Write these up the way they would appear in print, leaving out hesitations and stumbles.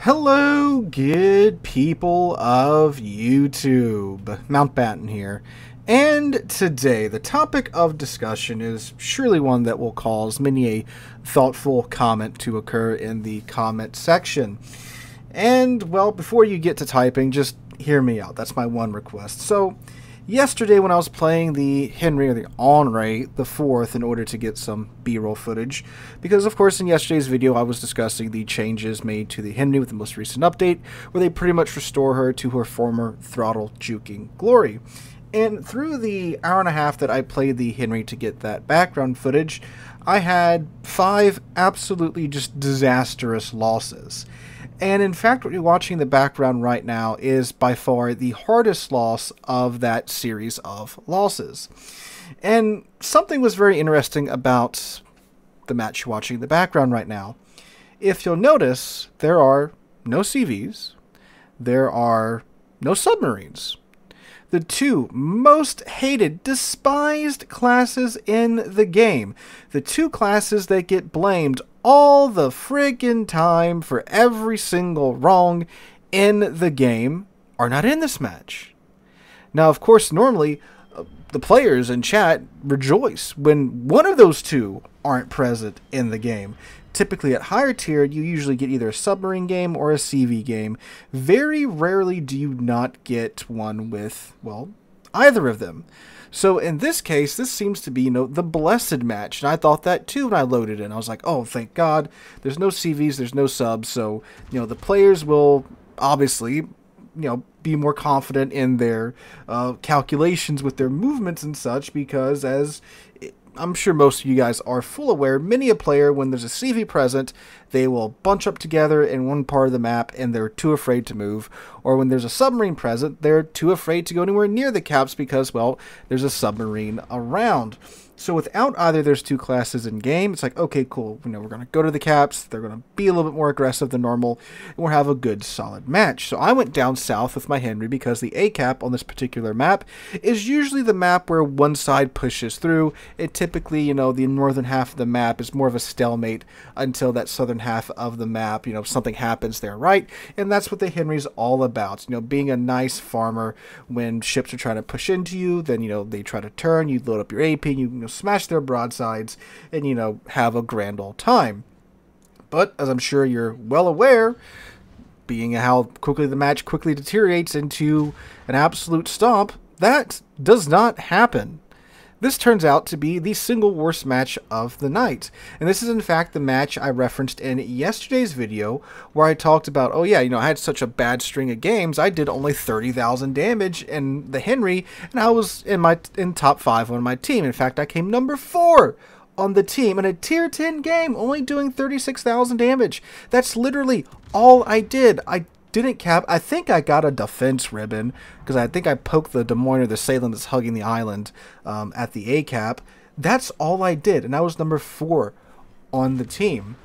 Hello, good people of YouTube. Mountbatten here. And today, the topic of discussion is surely one that will cause many a thoughtful comment to occur in the comment section. And, well, before you get to typing, just hear me out. That's my one request. So, yesterday when I was playing the Henry, or the Henri the Fourth, in order to get some B-roll footage, because of course in yesterday's video I was discussing the changes made to the Henry with the most recent update, where they pretty much restore her to her former throttle juking glory. And through the hour and a half that I played the Henry to get that background footage, I had 5 absolutely just disastrous losses. And in fact, what you're watching in the background right now is by far the hardest loss of that series of losses. And something was very interesting about the match you're watching in the background right now. If you'll notice, there are no CVs, there are no submarines. The two most hated, despised classes in the game. The two classes that get blamed all the friggin' time for every single wrong in the game are not in this match. Now, of course, normally the players in chat rejoice when one of those two aren't present in the game. Typically at higher tier, you usually get either a submarine game or a CV game. Very rarely do you not get one with, well, either of them. So in this case, this seems to be, the blessed match. And I thought that too when I loaded in. I was like, oh, thank God. There's no CVs, there's no subs. So, the players will obviously, be more confident in their calculations with their movements and such, because as I'm sure most of you guys are full aware, many a player, when there's a CV present, they will bunch up together in one part of the map and they're too afraid to move. Or when there's a submarine present, they're too afraid to go anywhere near the caps because, well, there's a submarine around. So without either of those two classes in game, it's like, okay, cool, we're going to go to the caps, they're going to be a little bit more aggressive than normal, and we'll have a good, solid match. So I went down south with my Henry because the A cap on this particular map is usually the map where one side pushes through. It typically, the northern half of the map is more of a stalemate until that southern half of the map, something happens there, right? And that's what the Henry's all about, being a nice farmer. When ships are trying to push into you, then, they try to turn, you load up your AP, you smash their broadsides, and have a grand old time. But as I'm sure you're well aware, being how quickly the match quickly deteriorates into an absolute stomp, that does not happen. This turns out to be the single worst match of the night. And this is in fact the match I referenced in yesterday's video, where I talked about, oh yeah, I had such a bad string of games, I did only 30,000 damage in the Henry, and I was in top 5 on my team. In fact, I came number 4 on the team in a tier 10 game, only doing 36,000 damage. That's literally all I did. I didn't cap. I think I got a defense ribbon because I think I poked the Des Moines or the Salem that's hugging the island at the A cap. That's all I did, and I was number 4 on the team.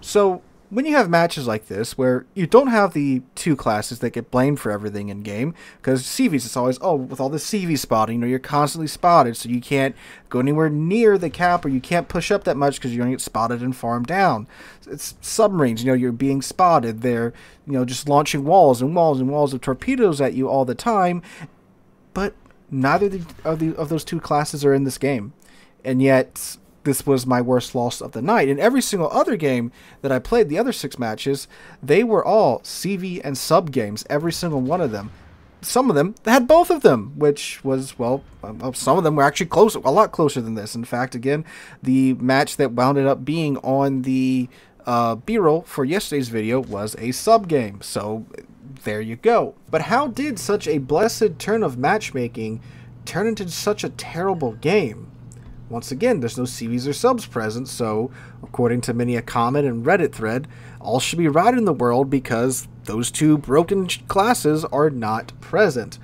So when you have matches like this where you don't have the two classes that get blamed for everything in game, because CVs, it's always, oh, with all the CV spotting, you're constantly spotted, so you can't go anywhere near the cap, or you can't push up that much because you're going to get spotted and farmed down. It's submarines, you're being spotted. They're, just launching walls and walls and walls of torpedoes at you all the time, but neither of those two classes are in this game. And yet this was my worst loss of the night. In every single other game that I played, the other 6 matches, they were all CV and sub games, every single one of them. Some of them had both of them, which was, well, some of them were actually close, a lot closer than this. In fact, again, the match that wound up being on the B-roll for yesterday's video was a sub game. So there you go. But how did such a blessed turn of matchmaking turn into such a terrible game? Once again, there's no CVs or subs present, so according to many a comment and Reddit thread, all should be right in the world because those two broken classes are not present.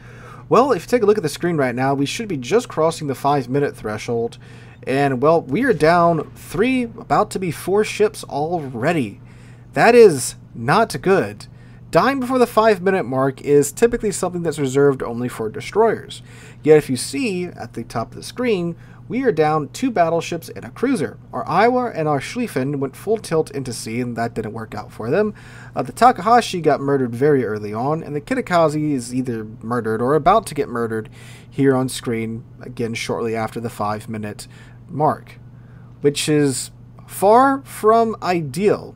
Well, if you take a look at the screen right now, we should be just crossing the 5-minute threshold, and well, we are down 3, about to be 4 ships already. That is not good. Dying before the 5-minute mark is typically something that's reserved only for destroyers. Yet if you see at the top of the screen, we are down 2 battleships and a cruiser. Our Iowa and our Schlieffen went full tilt into sea, and that didn't work out for them. The Takahashi got murdered very early on, and the Kitakaze is either murdered or about to get murdered here on screen, again shortly after the 5-minute mark, which is far from ideal.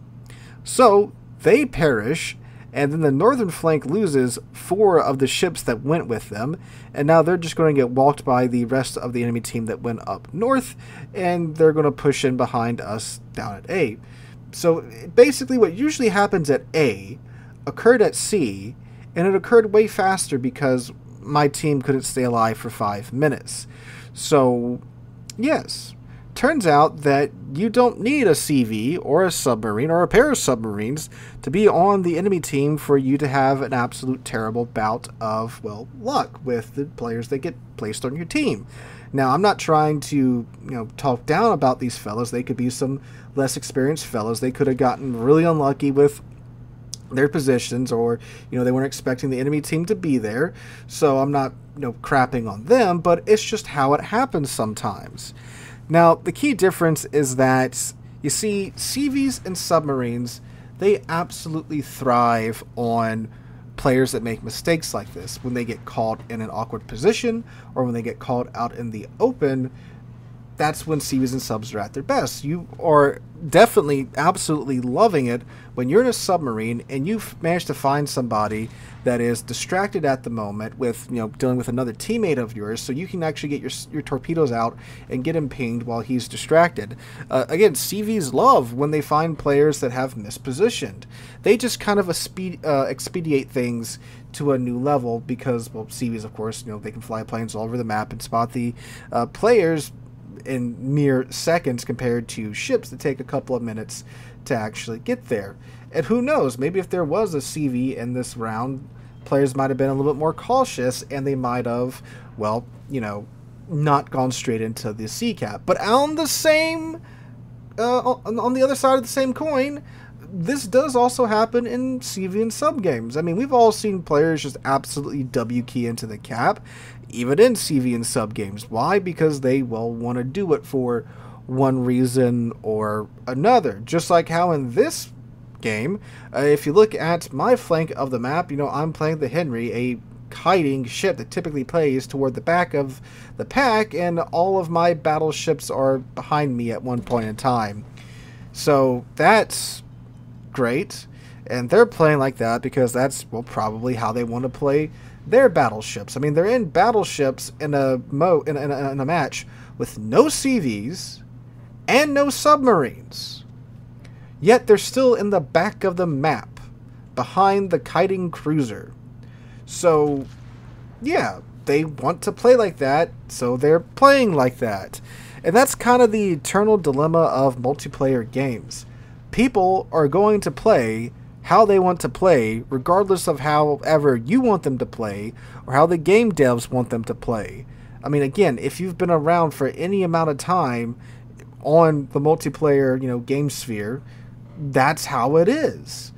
So they perish, and then the northern flank loses 4 of the ships that went with them, and now they're just going to get walked by the rest of the enemy team that went up north, and they're going to push in behind us down at A. So basically what usually happens at A occurred at C, and it occurred way faster because my team couldn't stay alive for 5 minutes. So yes, turns out that you don't need a CV or a submarine or a pair of submarines to be on the enemy team for you to have an absolute terrible bout of, well, luck with the players that get placed on your team. Now, I'm not trying to, talk down about these fellas. They could be some less experienced fellas. They could have gotten really unlucky with their positions, or they weren't expecting the enemy team to be there. So I'm not crapping on them, but it's just how it happens sometimes. Now, the key difference is that, you see, CVs and submarines, they absolutely thrive on players that make mistakes like this. When they get caught in an awkward position, or when they get caught out in the open, that's when CVs and subs are at their best. You are definitely absolutely loving it when you're in a submarine and you've managed to find somebody that is distracted at the moment with, dealing with another teammate of yours, so you can actually get your torpedoes out and get him pinged while he's distracted. Again, CVs love when they find players that have mispositioned. They just kind of expedite things to a new level because, well, CVs, of course, they can fly planes all over the map and spot the players in mere seconds compared to ships that take a couple of minutes to actually get there. And who knows, maybe if there was a CV in this round, players might have been a little bit more cautious and they might have, well, not gone straight into the C cap. But on the same, on the other side of the same coin, this does also happen in CV and sub games. I mean, we've all seen players just absolutely W key into the cap, even in CV and sub games. Why? Because they, well, want to do it for one reason or another. Just like how in this game, if you look at my flank of the map, I'm playing the Henry, a kiting ship that typically plays toward the back of the pack, and all of my battleships are behind me at one point in time. So that's great, and they're playing like that because that's, well, probably how they want to play their battleships. I mean, they're in battleships in a match with no CVs and no submarines, yet they're still in the back of the map behind the kiting cruiser. So yeah, they want to play like that, so they're playing like that. And that's kind of the eternal dilemma of multiplayer games. People are going to play how they want to play, regardless of however you want them to play, or how the game devs want them to play. I mean, again, if you've been around for any amount of time on the multiplayer, game sphere, that's how it is.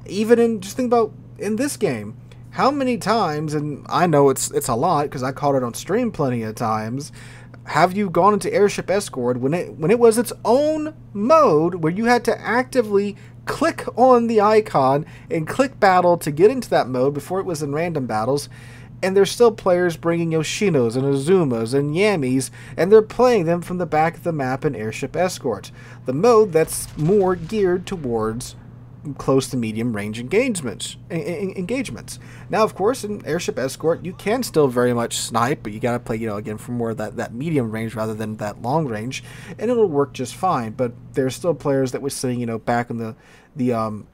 Even in, just think about in this game, how many times, and I know it's a lot because I caught it on stream plenty of times, have you gone into Airship Escort when it was its own mode where you had to actively click on the icon and click battle to get into that mode before it was in random battles, and there's still players bringing Yoshinos and Azumas and Yamis, and they're playing them from the back of the map in Airship Escort, the mode that's more geared towards close to medium range engagements. Now, of course, in Airship Escort, you can still very much snipe, but you gotta play, again, from more of that medium range rather than that long range, and it'll work just fine. But there's still players that were sitting, back in the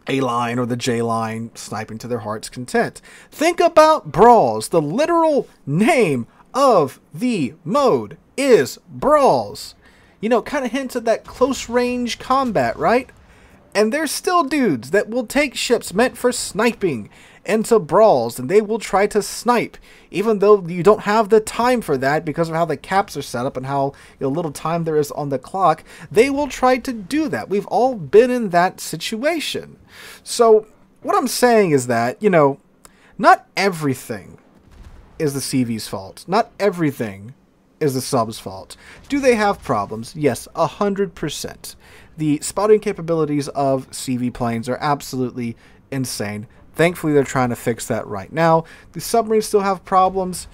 A line or the J line, sniping to their heart's content. Think about Brawls. The literal name of the mode is Brawls. Kind of hints at that close range combat, right? And there's still dudes that will take ships meant for sniping into brawls, and they will try to snipe, even though you don't have the time for that because of how the caps are set up and how little time there is on the clock. They will try to do that. We've all been in that situation. So what I'm saying is that, not everything is the CV's fault. Not everything is the subs' fault. Do they have problems? Yes, 100%. The spotting capabilities of CV planes are absolutely insane. Thankfully, they're trying to fix that right now. The submarines still have problems.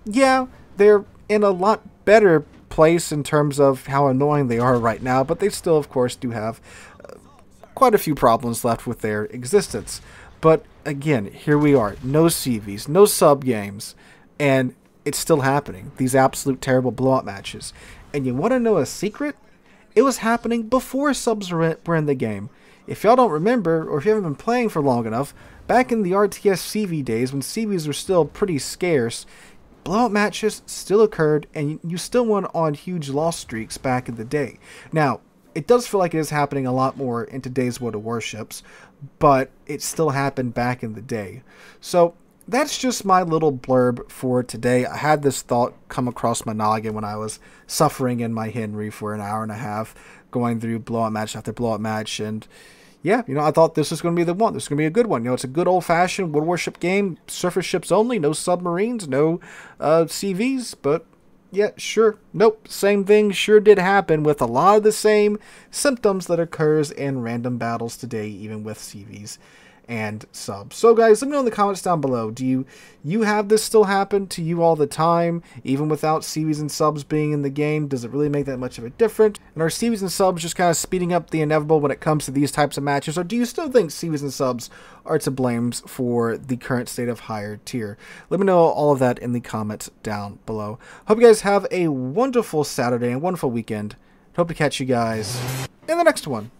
Yeah, they're in a lot better place in terms of how annoying they are right now, but they still, of course, do have quite a few problems left with their existence. But again, here we are. No CVs, no sub games, and it's still happening. These absolute terrible blowout matches. And you want to know a secret? It was happening before subs were in the game. If y'all don't remember, or if you haven't been playing for long enough, back in the RTS CV days, when CVs were still pretty scarce, blowout matches still occurred, and you still went on huge loss streaks back in the day. Now, it does feel like it is happening a lot more in today's World of Warships, but it still happened back in the day. So that's just my little blurb for today. I had this thought come across my noggin when I was suffering in my Henry for an hour and a half, going through blowout match after blowout match, and yeah, I thought this was going to be the one. This is going to be a good one. It's a good old-fashioned World Warship game, surface ships only, no submarines, no CVs, but yeah, sure. Nope, same thing sure did happen with a lot of the same symptoms that occurs in random battles today, even with CVs and subs. So guys, let me know in the comments down below. Do you have this still happen to you all the time, even without CVs and subs being in the game? Does it really make that much of a difference? And are CVs and subs just kind of speeding up the inevitable when it comes to these types of matches? Or do you still think CVs and subs are to blame for the current state of higher tier? Let me know all of that in the comments down below. Hope you guys have a wonderful Saturday and wonderful weekend. Hope to catch you guys in the next one.